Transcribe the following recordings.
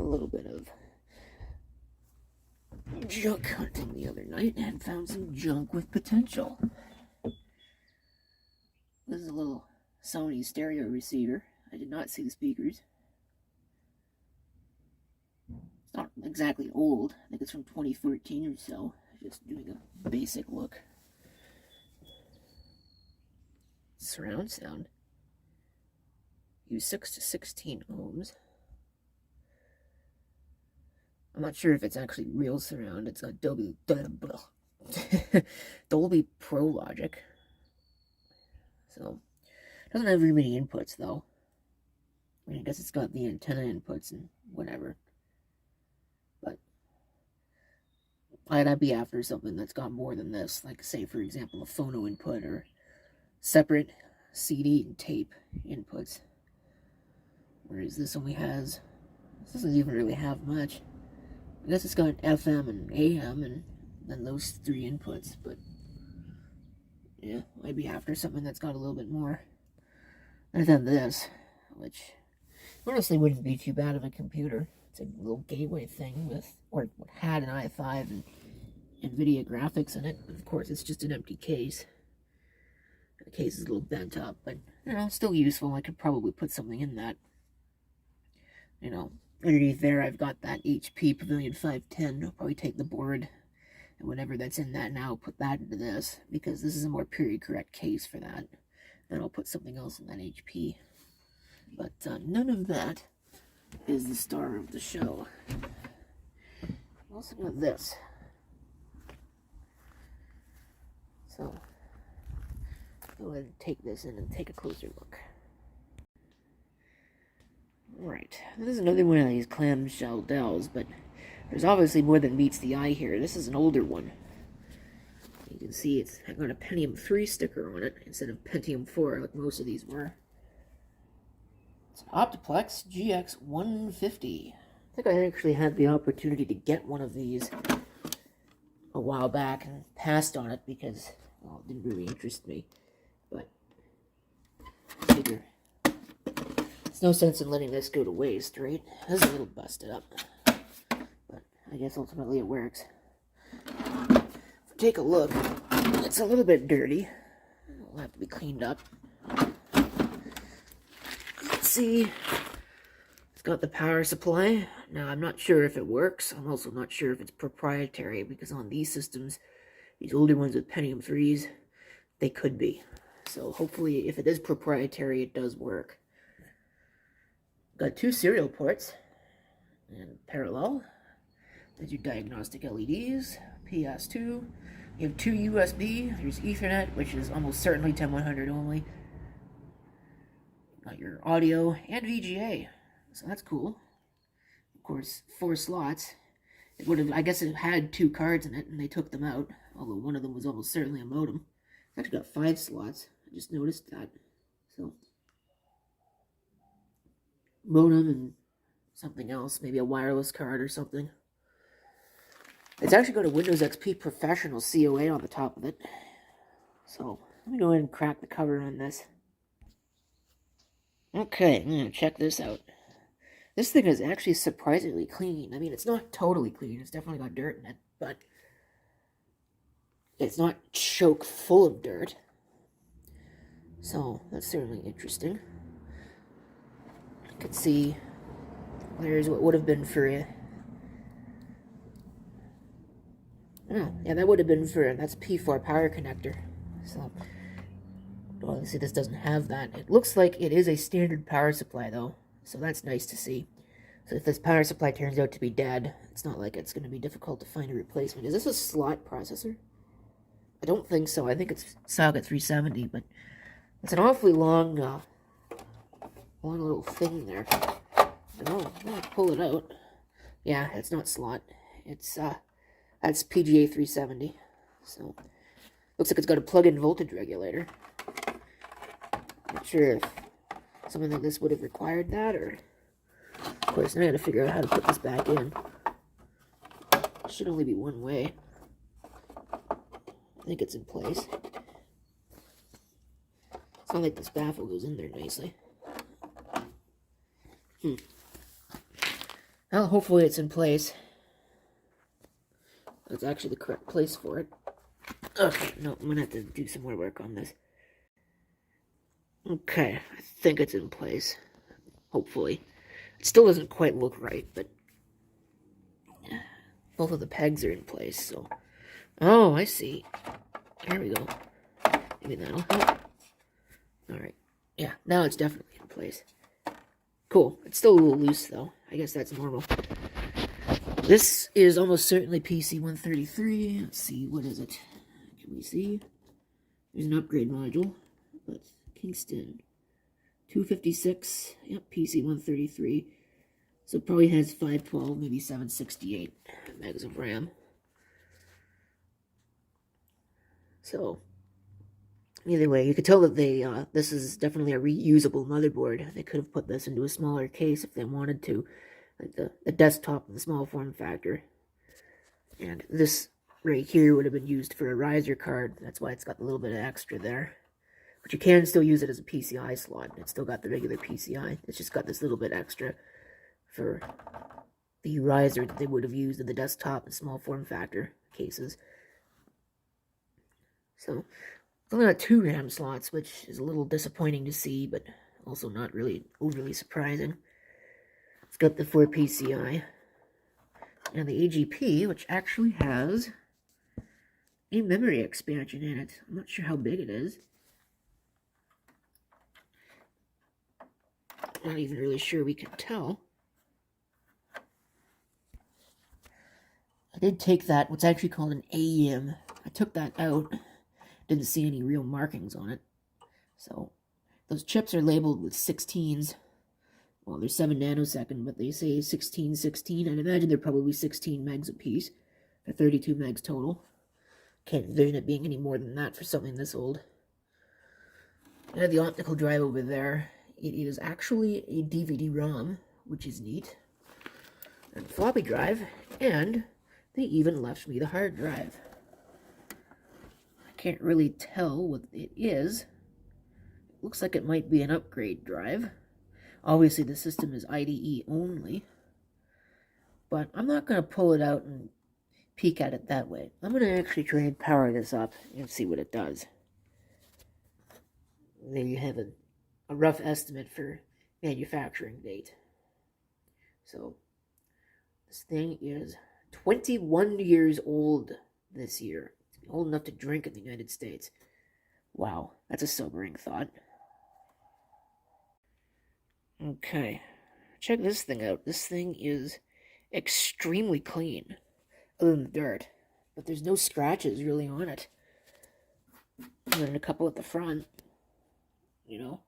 little bit of junk hunting the other night and found some junk with potential. This is a little Sony stereo receiver. I did not see the speakers. It's not exactly old. I think it's from 2014 or so. Just doing a basic look. Surround sound. Use 6 to 16 ohms. I'm not sure if it's actually real surround. It's a Dolby Pro Logic. So, it doesn't have very many inputs though. I mean, I guess it's got the antenna inputs and whatever. But I'd be after something that's got more than this. Like, say, for example, a phono input or separate CD and tape inputs. Whereas this only has, this doesn't even really have much. I guess it's got FM and AM and then those 3 inputs, but yeah, I'd be after something that's got a little bit more. Other than this, which honestly wouldn't be too bad of a computer. It's a little gateway thing with, or had an i5 and NVIDIA graphics in it. Of course, it's just an empty case. The case is a little bent up, but, you know, still useful. I could probably put something in that. You know, underneath there, I've got that HP Pavilion 510. I'll probably take the board and whatever that's in that now, put that into this, because this is a more period correct case for that. Then I'll put something else in that HP. But none of that is the star of the show. I've also got this. So, go ahead and take this in and take a closer look. Right, this is another one of these clamshell Dells, but there's obviously more than meets the eye here. This is an older one. You can see it's got a Pentium 3 sticker on it instead of Pentium 4 like most of these were. It's an Optiplex GX150. I think I actually had the opportunity to get one of these a while back and passed on it because, well, it didn't really interest me. But I figure there's no sense in letting this go to waste, right? This is a little busted up, but I guess ultimately it works. If we take a look, it's a little bit dirty. It'll have to be cleaned up. Let's see. It's got the power supply. Now, I'm not sure if it works. I'm also not sure if it's proprietary, because on these systems, these older ones with Pentium 3s, they could be. So hopefully, if it is proprietary, it does work. Got 2 serial ports and parallel. There's your diagnostic LEDs, PS2. You have 2 USB. There's Ethernet, which is almost certainly 10100 only. Got your audio and VGA, so that's cool. Of course, 4 slots. It would have, I guess, it had 2 cards in it, and they took them out. Although one of them was almost certainly a modem. It's actually got 5 slots. I just noticed that. So, modem and something else, maybe a wireless card or something. It's actually got a Windows XP Professional COA on the top of it. So, let me go ahead and crack the cover on this. Okay, I'm going to check this out. This thing is actually surprisingly clean. I mean, it's not totally clean. It's definitely got dirt in it, but it's not choke full of dirt. So, that's certainly interesting. You can see there's what would have been for a... Oh, yeah, that would have been for... That's P4 power connector. So, obviously this doesn't have that. It looks like it is a standard power supply, though. So that's nice to see. So if this power supply turns out to be dead, it's not like it's going to be difficult to find a replacement. Is this a slot processor? I don't think so. I think it's socket 370, but it's an awfully long little thing there. Oh, I'm going to pull it out. Yeah, it's not slot. It's, that's PGA 370. So, looks like it's got a plug-in voltage regulator. Not sure if something like this would have required that, or... Of course, now I gotta figure out how to put this back in. It should only be one way. I think it's in place. It's not like this baffle goes in there nicely. Well, hopefully it's in place. That's actually the correct place for it. Okay, no, I'm gonna have to do some more work on this. Okay, I think it's in place. Hopefully. It still doesn't quite look right, but both of the pegs are in place, so... Oh, I see. Here we go. Maybe that'll help. Alright. Yeah, now it's definitely in place. Cool. It's still a little loose, though. I guess that's normal. This is almost certainly PC133. Let's see, what is it? Can we see? There's an upgrade module. But Kingston 256. Yep, PC133. So it probably has 512, maybe 768 megs of RAM. So, either way, you could tell that they this is definitely a reusable motherboard. They could have put this into a smaller case if they wanted to, like the desktop and the small form factor. And this right here would have been used for a riser card. That's why it's got a little bit of extra there. But you can still use it as a PCI slot. It's still got the regular PCI. It's just got this little bit extra for the riser that they would have used in the desktop and small form factor cases. So, it's only got 2 RAM slots, which is a little disappointing to see, but also not really overly surprising. It's got the 4 PCI. And the AGP, which actually has a memory expansion in it. I'm not sure how big it is. Not even really sure we can tell. I did take that, what's actually called an AEM. I took that out. Didn't see any real markings on it. So, those chips are labeled with 16s. Well, they're 7 nanosecond, but they say 1616. I'd imagine they're probably 16 megs apiece. For 32 megs total. Can't envision it being any more than that for something this old. I have the optical drive over there. It is actually a DVD-ROM, which is neat. And floppy drive, and they even left me the hard drive. I can't really tell what it is. It looks like it might be an upgrade drive. Obviously, the system is IDE only. But I'm not going to pull it out and peek at it that way. I'm going to actually try and power this up and see what it does. There you have a rough estimate for manufacturing date. So, this thing is 21 years old this year. It's old enough to drink in the United States. Wow, that's a sobering thought. Okay, check this thing out. This thing is extremely clean, other than the dirt. But there's no scratches really on it. And then a couple at the front, you know.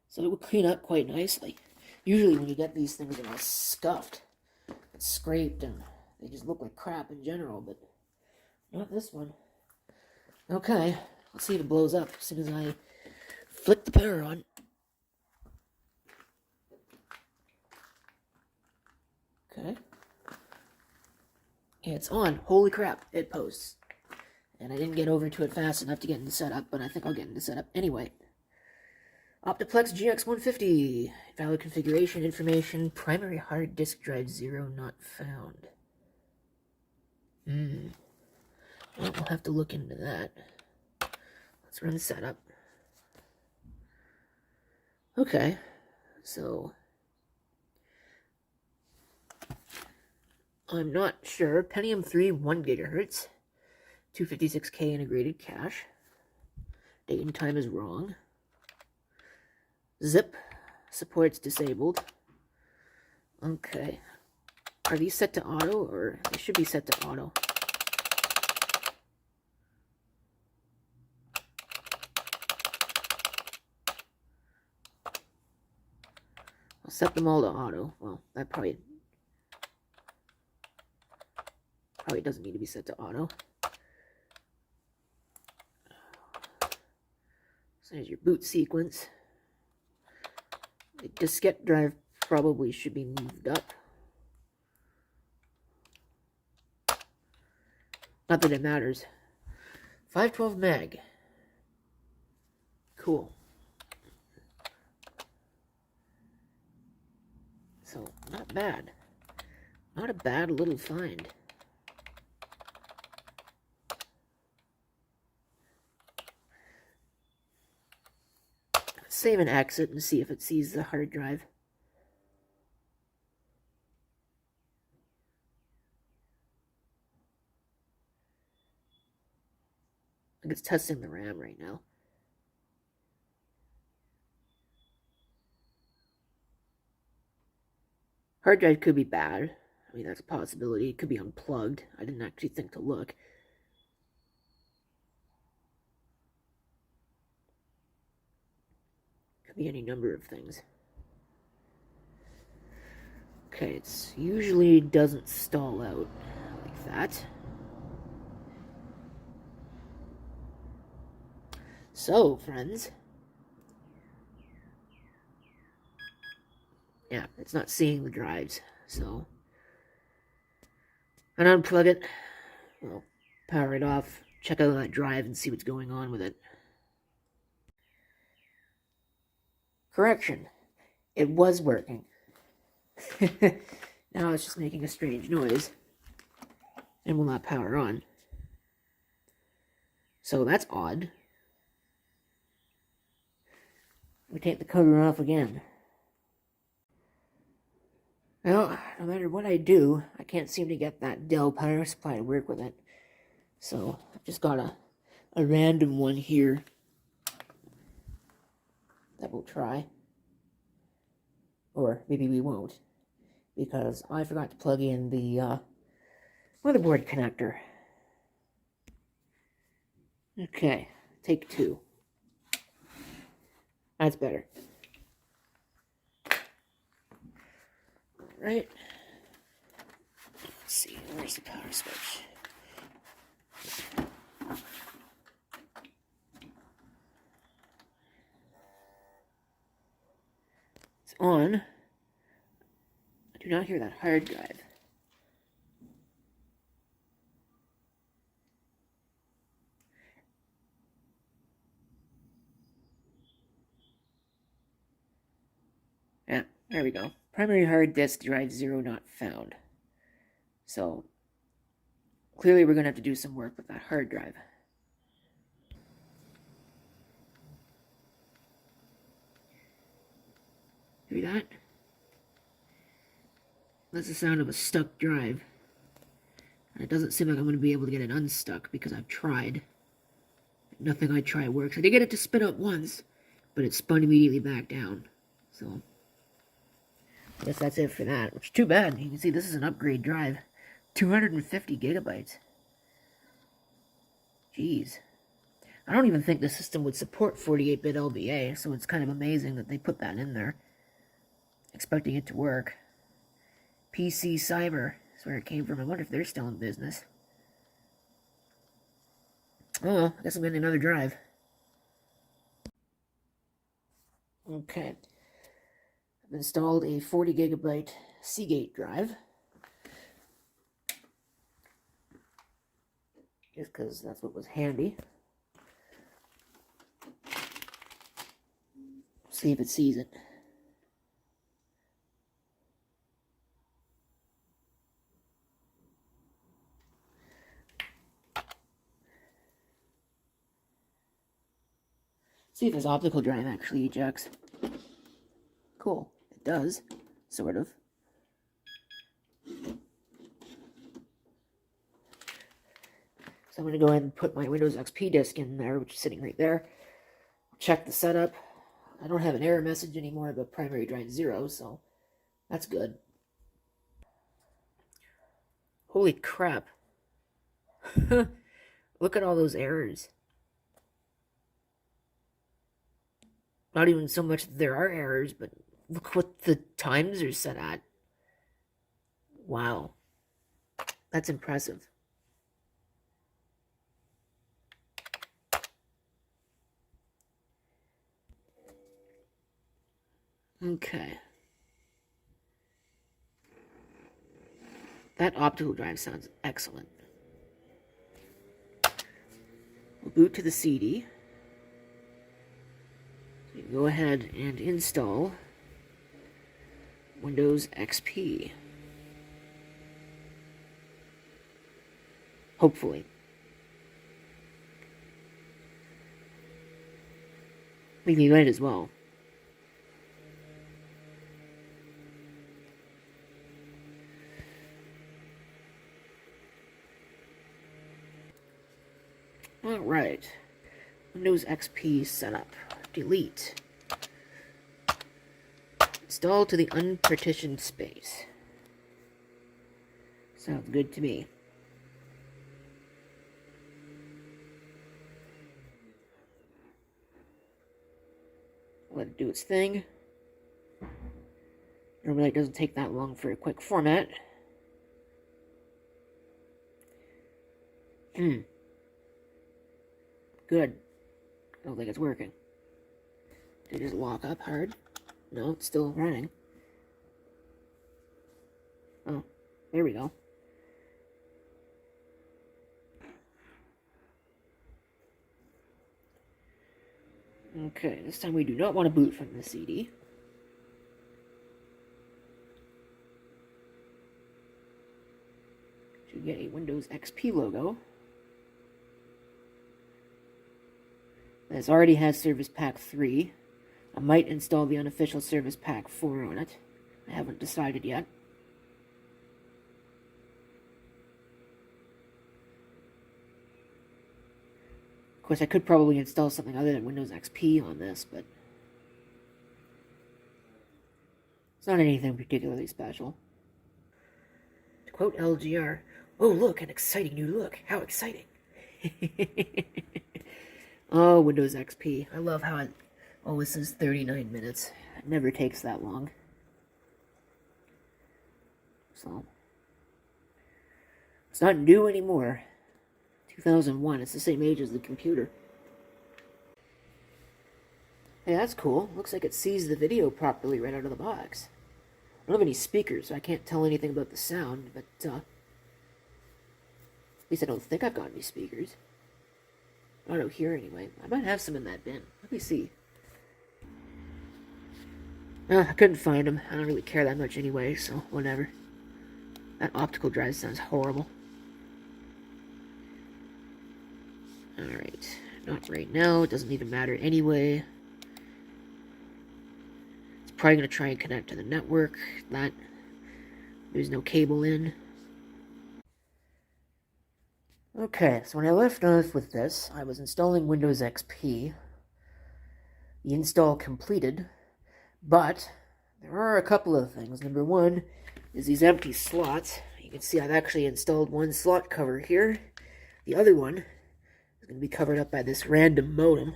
So it would clean up quite nicely. Usually when you get these things, they're all scuffed and scraped, and they just look like crap in general, but not this one. Okay, let's see if it blows up as soon as I flick the power on. Okay. It's on. Holy crap, it posts. And I didn't get over to it fast enough to get into setup, but I think I'll get into setup anyway. Optiplex GX150. Valid configuration information. Primary hard disk drive 0 not found. Well, we'll have to look into that. Let's run setup. Okay, so I'm not sure. Pentium 3, 1 gigahertz, 256K integrated cache. Date and time is wrong. Zip support's disabled. Okay. Are these set to auto, or they should be set to auto? I'll set them all to auto. Well, that probably doesn't need to be set to auto. So there's your boot sequence. The diskette drive probably should be moved up. Not that it matters. 512 meg. Cool. So, not bad. not a bad little find. Save and exit and see if it sees the hard drive. I think it's testing the RAM right now. Hard drive could be bad. I mean, that's a possibility. It could be unplugged. I didn't actually think to look. Could be any number of things. Okay, it usually doesn't stall out like that. So, friends. Yeah, it's not seeing the drives, so I'll unplug it. Well, power it off, check out that drive and see what's going on with it. Correction, it was working. Now it's just making a strange noise and will not power on. So that's odd. We take the cover off again. Well, no matter what I do, I can't seem to get that Dell power supply to work with it. So I've just got a random one here that we'll try. Or maybe we won't, because I forgot to plug in the motherboard connector. Okay, take 2. That's better. Alright. Let's see, where's the power switch? It's on. I do not hear that hard drive. Yeah, there we go. Primary hard disk drive 0 not found. So, clearly we're going to have to do some work with that hard drive. Hear that? That's the sound of a stuck drive. And it doesn't seem like I'm going to be able to get it unstuck because I've tried. Nothing I try works. I did get it to spin up once, but it spun immediately back down. So, I guess that's it for that, which is too bad. You can see this is an upgrade drive. 250 gigabytes. Jeez. I don't even think the system would support 48-bit LBA, so it's kind of amazing that they put that in there. Expecting it to work. PC Cyber is where it came from. I wonder if they're still in business. Oh well, I guess I'm getting another drive. Okay. I've installed a 40 gigabyte Seagate drive. Just because that's what was handy. See if it sees it. See if this optical drive actually ejects. Cool. It does. Sort of. So I'm going to go ahead and put my Windows XP disk in there, which is sitting right there. Check the setup. I don't have an error message anymore about primary drive 0, so that's good. Holy crap. Look at all those errors. Not even so much that there are errors, but look what the times are set at. Wow. That's impressive. Okay. That optical drive sounds excellent. We'll boot to the CD. So you can go ahead and install Windows XP. Hopefully. Maybe you might as well. Alright. Windows XP setup. Delete. Install to the unpartitioned space. Sounds good to me. Let it do its thing. Normally it doesn't take that long for a quick format. Good. I don't think it's working. Did it just lock up hard? No, it's still running. Oh, there we go. Okay, this time we do not want to boot from the CD. Should get a Windows XP logo. This already has Service Pack 3. I might install the unofficial Service Pack 4 on it. I haven't decided yet. Of course, I could probably install something other than Windows XP on this, but it's not anything particularly special. To quote LGR, "Oh look, an exciting new look. How exciting." Oh, Windows XP. I love how it always says 39 minutes. It never takes that long. So, it's not new anymore. 2001, it's the same age as the computer. Hey, that's cool. Looks like it sees the video properly right out of the box. I don't have any speakers, so I can't tell anything about the sound, but, at least I don't think I've got any speakers. Not out here, anyway. I might have some in that bin. Let me see. I couldn't find them. I don't really care that much anyway, so whatever. That optical drive sounds horrible. Alright. Not right now. It doesn't even matter anyway. It's probably going to try and connect to the network. There's no cable in. Okay, so when I left off with this, I was installing Windows XP. The install completed, but there are a couple of things. Number one is these empty slots. You can see I've actually installed one slot cover here. The other one is going to be covered up by this random modem,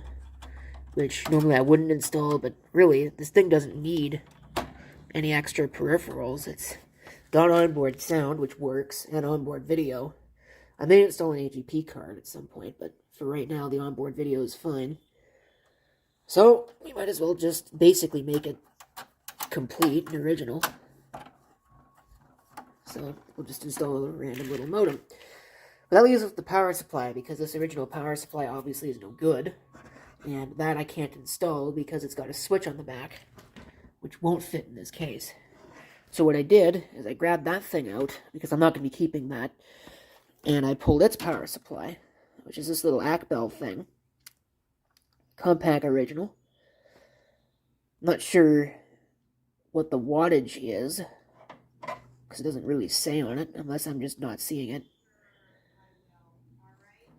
which normally I wouldn't install, but really, this thing doesn't need any extra peripherals. It's got onboard sound, which works, and onboard video. I may install an AGP card at some point, but for right now, the onboard video is fine. So, we might as well just basically make it complete and original. So, we'll just install a random little modem. But that leaves us with the power supply, because this original power supply obviously is no good. And that I can't install because it's got a switch on the back, which won't fit in this case. So what I did is I grabbed that thing out, because I'm not going to be keeping that, and I pulled its power supply, which is this little Akbel thing. Compact original. Not sure what the wattage is, because it doesn't really say on it, unless I'm just not seeing it.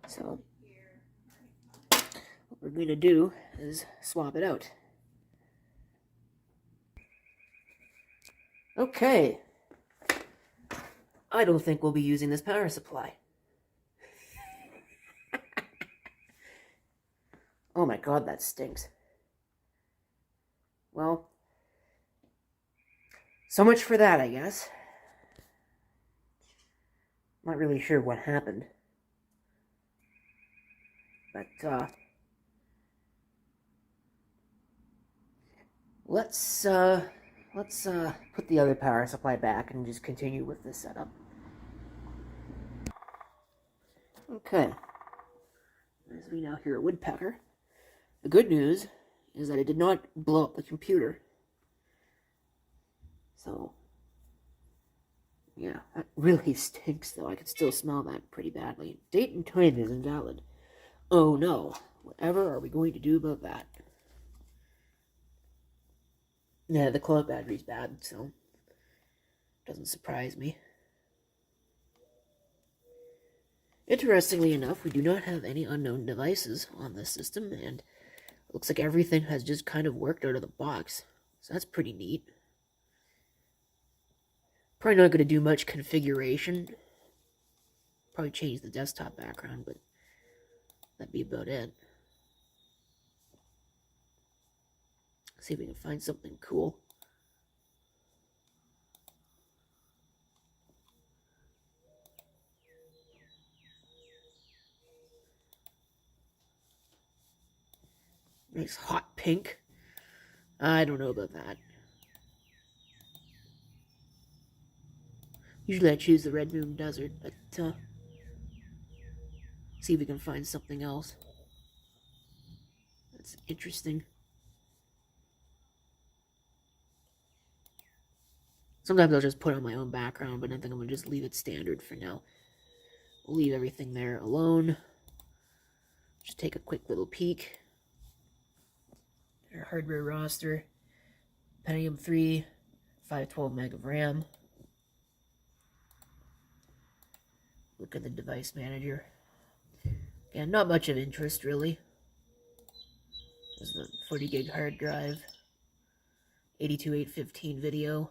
So, what we're going to do is swap it out. Okay. I don't think we'll be using this power supply. Oh my god, that stinks. Well, so much for that, I guess. Not really sure what happened. But, let's put the other power supply back and just continue with this setup. Okay. As we now hear a woodpecker. The good news is that it did not blow up the computer. So, Yeah, that really stinks, though. I can still smell that pretty badly. Date and time is invalid. Oh no. Whatever are we going to do about that? Yeah, the cloud battery's bad, so doesn't surprise me. Interestingly enough, we do not have any unknown devices on this system, and it looks like everything has just kind of worked out of the box. So that's pretty neat. Probably not going to do much configuration. Probably change the desktop background, but that'd be about it. See if we can find something cool. Nice hot pink. I don't know about that. Usually I choose the Red Moon Desert, but see if we can find something else. That's interesting. Sometimes I'll just put on my own background, but I think I'm going to just leave it standard for now. We'll leave everything there alone. Just take a quick little peek. Our hardware roster. Pentium 3, 512 meg of RAM. Look at the device manager. Again, not much of interest, really. There's the 40 gig hard drive. 82815 video.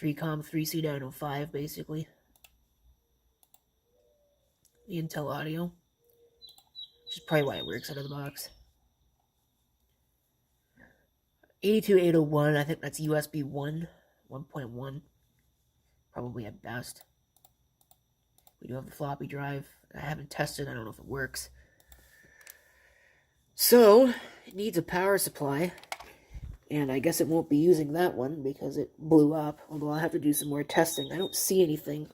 3COM 3C905, basically. The Intel audio. Which is probably why it works out of the box. 82801, I think that's USB 1, 1.1. Probably at best. We do have the floppy drive. I haven't tested, I don't know if it works. So, it needs a power supply. And I guess it won't be using that one because it blew up. Although I'll have to do some more testing. I don't see anything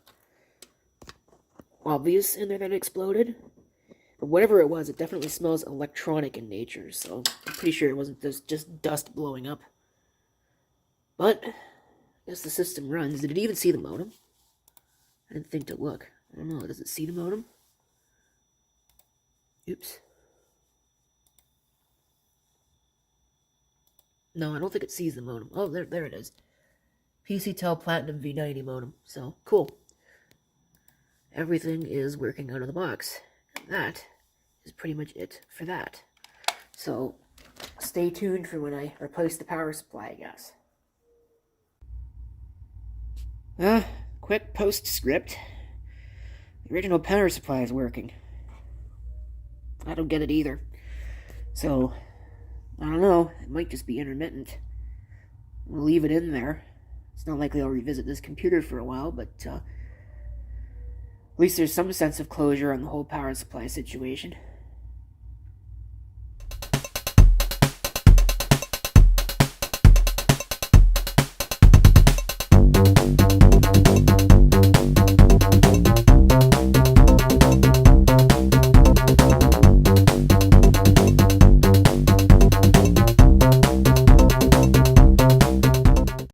obvious in there that exploded. But whatever it was, it definitely smells electronic in nature. So I'm pretty sure it wasn't just dust blowing up. But I guess the system runs. Did it even see the modem? I didn't think to look. I don't know. Does it see the modem? Oops. No, I don't think it sees the modem. Oh, there it is. PCTEL Platinum V90 modem. So, cool. Everything is working out of the box. And that is pretty much it for that. So, stay tuned for when I replace the power supply, I guess. Quick postscript. The original power supply is working. I don't get it either. So, I don't know. It might just be intermittent. We'll leave it in there. It's not likely I'll revisit this computer for a while, but at least there's some sense of closure on the whole power supply situation.